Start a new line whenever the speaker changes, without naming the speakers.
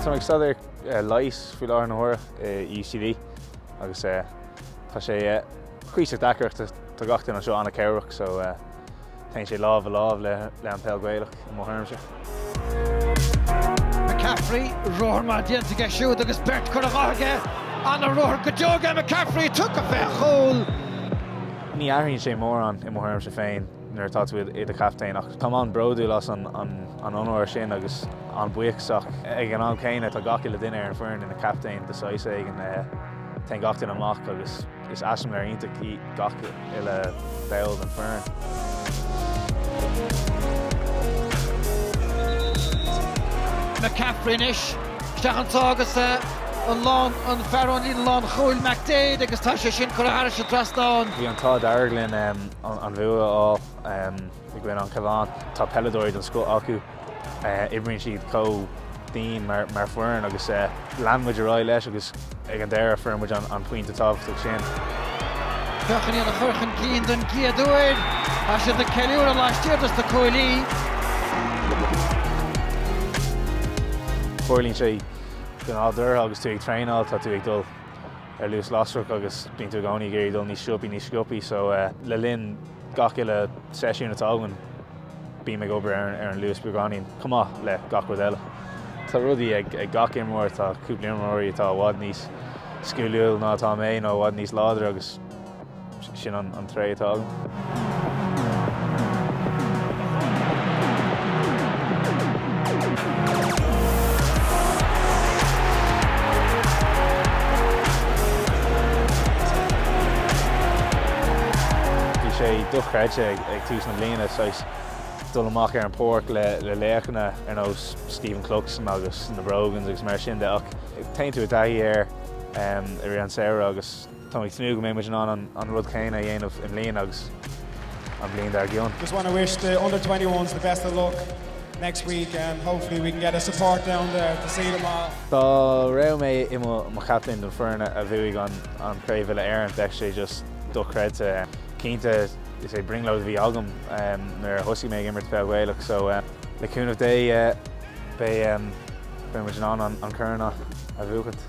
So ag Sathairn leis fi lá na hora UCD agus tá sé cuiise dacreacht tá gachtain an seo anna ceirech so tein sé láh le an peil Gaelach mo harmse.
McCaffrey roar má dianta ge siúd agus bert chu aige an a roar go deoga McCaffrey took a bheith chóil.
Ní airhíonn sé mór an I mo harmse féin nuair tá tú iad a captaen ach tá an broadú las an onóir sin agus an buíochsach ag an céine tá gaci le duine ar an foireann ina captaen de sois ag an ten gachtain amach agus is asam ar ionach í gaci I le beil an foireann.
McCaffrey inis steachantá agus an lán an fearrán í lán Chluiche McDade agus tá sé sin chu air se trastáin.
Bhí an tá d'arglinn an bhua bhí gin an cabhán tá peladóid an sco acu ibríonn siad có daoin mar foireann agus landmuid ará leis agus ag an deire foireann an puinte tábhachtach sin.
Beachan íon a churchan cinn den giadúir a sé de ceiliúr a láistíir dus de coilí.
Fuirlíonn sé gan áidir agus tú ag tréineáil tá tú ag dul ar luas lasrach agus bíonn tú gánaí géirí dul níos sciupaí so le linn gaci le seisiún atágann bí me obair ar an luas bugáín cumá le gachhfuil eile. Tá rudaí ag gaci mór tá cúpla imreoirí tá bhád níos sciúil ná tá mé nó bhád níos láidir agus sin an tré atágan. sé duchreide ag tús na bliana sois dul amach ar an pórt le léachana ar nós Stephen Cluxon agus na Brogans agus mar sin de ach tein tú a daithí ar an saoire agus tá ag tnú go mé an rud céine a dhéanamh im líon agus an blion dar gion.
Just want to wish the under-21s the best of luck next week and hopefully we can get a support down there to see them all.
Tá raibh mé I mo captaen den foireann a bhuaigh an craobh éireann ag sé just duchreide cínta is é bringlóid bhí agam nuair thosaigh mé immert peil Gaelach so le cúnamh dé be an churna a bhuacant.